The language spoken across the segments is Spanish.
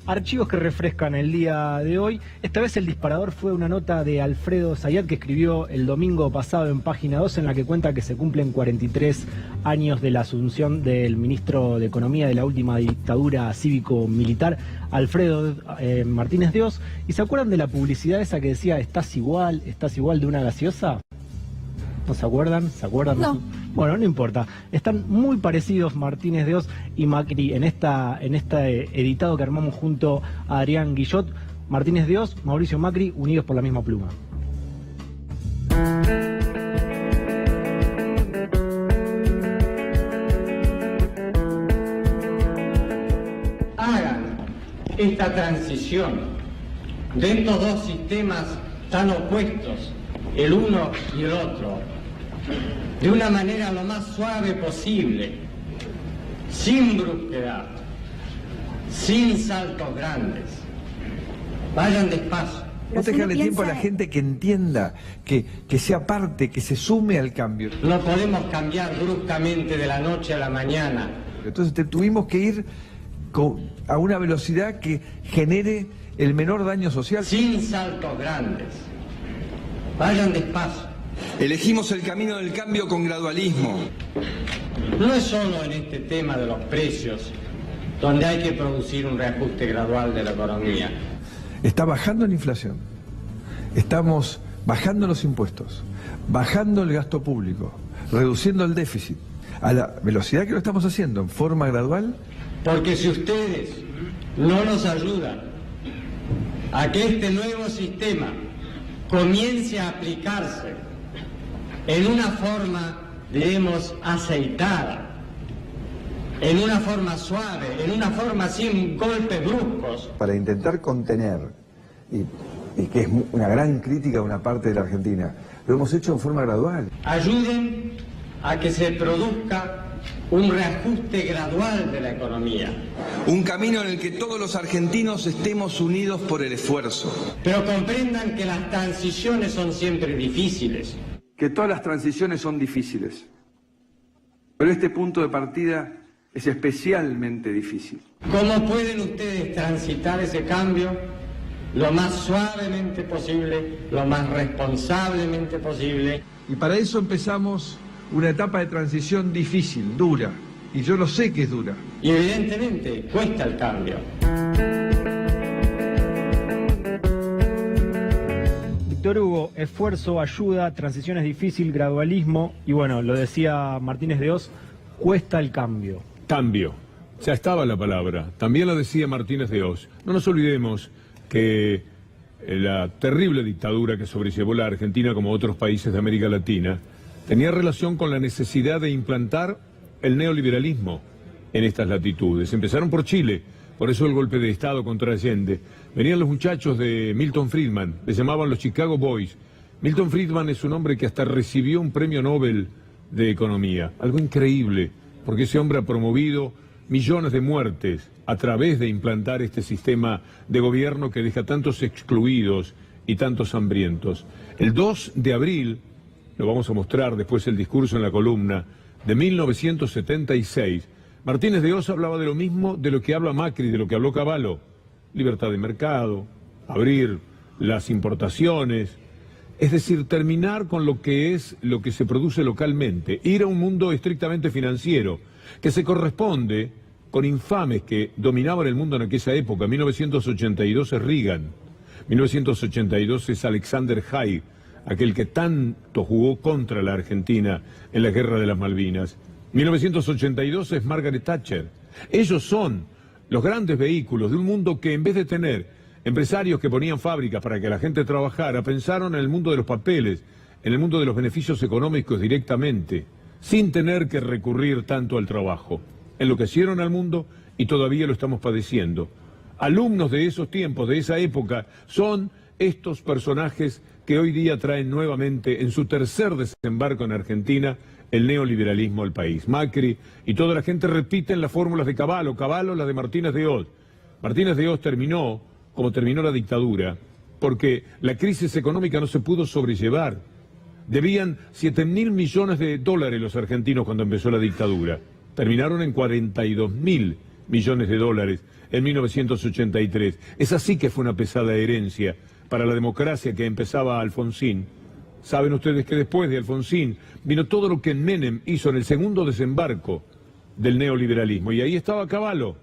Archivos que refrescan el día de hoy. Esta vez el disparador fue una nota de Alfredo Zayat que escribió el domingo pasado en Página 2, en la que cuenta que se cumplen 43 años de la asunción del ministro de Economía de la última dictadura cívico-militar, Alfredo Martínez de Hoz. ¿Y se acuerdan de la publicidad esa que decía ¿estás igual de una gaseosa? ¿No se acuerdan? ¿Se acuerdan? No. Bueno, no importa. Están muy parecidos Martínez de Hoz y Macri en este editado que armamos junto a Adrián Guillot. Martínez de Hoz, Mauricio Macri, unidos por la misma pluma. Hagan esta transición de estos dos sistemas tan opuestos, el uno y el otro, de una manera lo más suave posible, sin brusquedad, sin saltos grandes. Vayan despacio. Pero Vos dejarle tiempo a la gente que entienda, que sea parte, que se sume al cambio. No podemos cambiar bruscamente de la noche a la mañana. Entonces tuvimos que ir a una velocidad que genere el menor daño social. Sin saltos grandes. Vayan despacio. Elegimos el camino del cambio con gradualismo. No es solo en este tema de los precios donde hay que producir un reajuste gradual de la economía. Está bajando la inflación, estamos bajando los impuestos, bajando el gasto público, reduciendo el déficit, a la velocidad que lo estamos haciendo, en forma gradual. Porque si ustedes no nos ayudan a que este nuevo sistema comience a aplicarse en una forma, diremos, aceitada, en una forma suave, en una forma sin golpes bruscos. Para intentar contener, y que es una gran crítica de una parte de la Argentina, lo hemos hecho en forma gradual. Ayuden a que se produzca un reajuste gradual de la economía. Un camino en el que todos los argentinos estemos unidos por el esfuerzo. Pero comprendan que las transiciones son siempre difíciles. Que todas las transiciones son difíciles, pero este punto de partida es especialmente difícil. ¿Cómo pueden ustedes transitar ese cambio lo más suavemente posible, lo más responsablemente posible? Y para eso empezamos una etapa de transición difícil, dura, y yo lo sé que es dura. Y evidentemente cuesta el cambio. Víctor Hugo, esfuerzo, ayuda, transición es difícil, gradualismo, y bueno, lo decía Martínez de Hoz, cuesta el cambio. Cambio. Ya estaba la palabra. También lo decía Martínez de Hoz. No nos olvidemos que la terrible dictadura que sobrellevó la Argentina, como otros países de América Latina, tenía relación con la necesidad de implantar el neoliberalismo en estas latitudes. Empezaron por Chile, por eso el golpe de Estado contra Allende. Venían los muchachos de Milton Friedman, les llamaban los Chicago Boys. Milton Friedman es un hombre que hasta recibió un premio Nobel de Economía. Algo increíble, porque ese hombre ha promovido millones de muertes a través de implantar este sistema de gobierno que deja tantos excluidos y tantos hambrientos. El 2 de abril, lo vamos a mostrar después el discurso en la columna, de 1976, Martínez de Hoz hablaba de lo mismo de lo que habla Macri, de lo que habló Cavallo. Libertad de mercado, abrir las importaciones, es decir, terminar con lo que se produce localmente, ir a un mundo estrictamente financiero, que se corresponde con infames que dominaban el mundo en aquella época. 1982 es Reagan, 1982 es Alexander Haig, aquel que tanto jugó contra la Argentina en la Guerra de las Malvinas. 1982 es Margaret Thatcher. Ellos son los grandes vehículos de un mundo que, en vez de tener empresarios que ponían fábricas para que la gente trabajara, pensaron en el mundo de los papeles, en el mundo de los beneficios económicos directamente, sin tener que recurrir tanto al trabajo. Enloquecieron al mundo y todavía lo estamos padeciendo. Alumnos de esos tiempos, de esa época, son estos personajes que hoy día traen nuevamente en su tercer desembarco en Argentina el neoliberalismo al país. Macri y toda la gente repiten las fórmulas de Cavallo, Cavallo las de Martínez de Hoz. Martínez de Hoz terminó como terminó la dictadura, porque la crisis económica no se pudo sobrellevar. Debían 7.000 millones de dólares los argentinos cuando empezó la dictadura. Terminaron en 42.000 millones de dólares en 1983. Esa sí que fue una pesada herencia para la democracia que empezaba Alfonsín. Saben ustedes que después de Alfonsín vino todo lo que Menem hizo en el segundo desembarco del neoliberalismo, y ahí estaba Cavallo.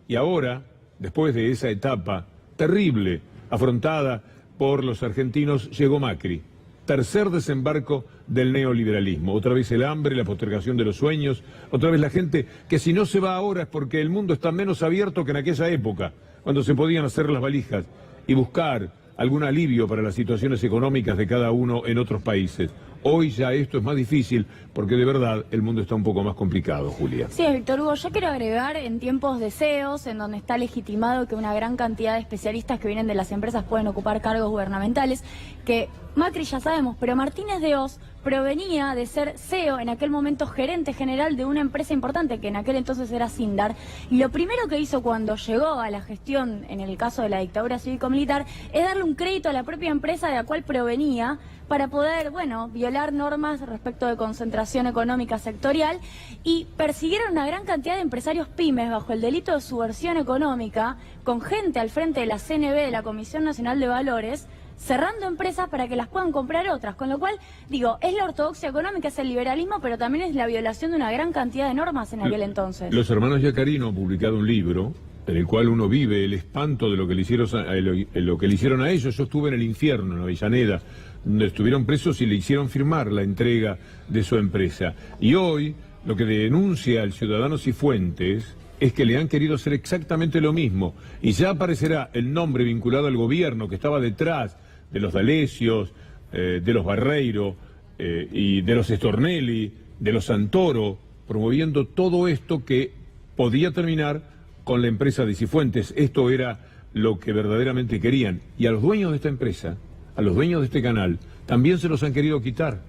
Y ahora, después de esa etapa terrible afrontada por los argentinos, llegó Macri. Tercer desembarco del neoliberalismo. Otra vez el hambre, la postergación de los sueños, otra vez la gente que si no se va ahora es porque el mundo está menos abierto que en aquella época, cuando se podían hacer las valijas y buscar algún alivio para las situaciones económicas de cada uno en otros países. Hoy ya esto es más difícil porque de verdad el mundo está un poco más complicado, Julia. Sí, Víctor Hugo, yo quiero agregar, en tiempos de CEOs, en donde está legitimado que una gran cantidad de especialistas que vienen de las empresas pueden ocupar cargos gubernamentales, que Macri ya sabemos, pero Martínez de Oz provenía de ser CEO, en aquel momento gerente general de una empresa importante, que en aquel entonces era Sindar, y lo primero que hizo cuando llegó a la gestión, en el caso de la dictadura cívico-militar, es darle un crédito a la propia empresa de la cual provenía, para poder, bueno, violar normas respecto de concentración económica sectorial, y persiguieron una gran cantidad de empresarios pymes bajo el delito de subversión económica, con gente al frente de la CNV, de la Comisión Nacional de Valores, cerrando empresas para que las puedan comprar otras, con lo cual, digo, es la ortodoxia económica, es el liberalismo, pero también es la violación de una gran cantidad de normas en aquel entonces. Los hermanos Yacarino han publicado un libro en el cual uno vive el espanto de lo que le hicieron a ellos. Yo estuve en el infierno, en Avellaneda, donde estuvieron presos y le hicieron firmar la entrega de su empresa. Y hoy lo que denuncia el ciudadano Cifuentes es que le han querido hacer exactamente lo mismo, y ya aparecerá el nombre vinculado al gobierno que estaba detrás de los D'Alessios, de los Barreiro y de los Stornelli, de los Santoro, promoviendo todo esto que podía terminar con la empresa de Cifuentes. Esto era lo que verdaderamente querían. Y a los dueños de esta empresa, a los dueños de este canal, también se los han querido quitar.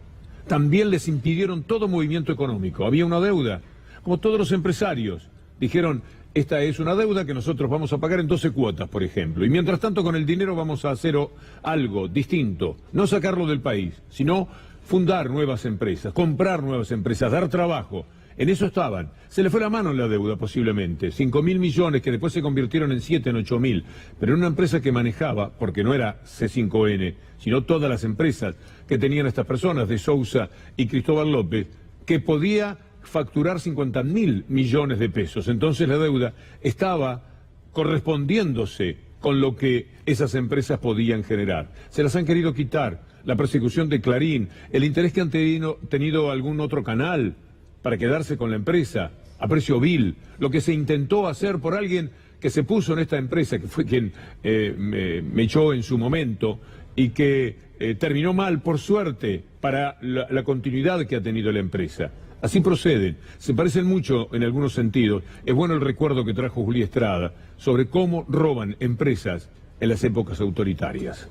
También les impidieron todo movimiento económico. Había una deuda, como todos los empresarios. Dijeron, esta es una deuda que nosotros vamos a pagar en 12 cuotas, por ejemplo. Y mientras tanto, con el dinero vamos a hacer algo distinto. No sacarlo del país, sino fundar nuevas empresas, comprar nuevas empresas, dar trabajo. En eso estaban. Se le fue la mano en la deuda, posiblemente. 5.000 millones que después se convirtieron en 7, en 8.000. Pero en una empresa que manejaba, porque no era C5N, sino todas las empresas que tenían estas personas, de Sousa y Cristóbal López, que podía facturar 50.000 millones de pesos. Entonces la deuda estaba correspondiéndose con lo que esas empresas podían generar. Se las han querido quitar. La persecución de Clarín, el interés que han tenido algún otro canal para quedarse con la empresa a precio vil, lo que se intentó hacer por alguien que se puso en esta empresa, que fue quien me echó en su momento, y que terminó mal, por suerte, para la continuidad que ha tenido la empresa. Así proceden, se parecen mucho en algunos sentidos. Es bueno el recuerdo que trajo Julia Estrada sobre cómo roban empresas en las épocas autoritarias.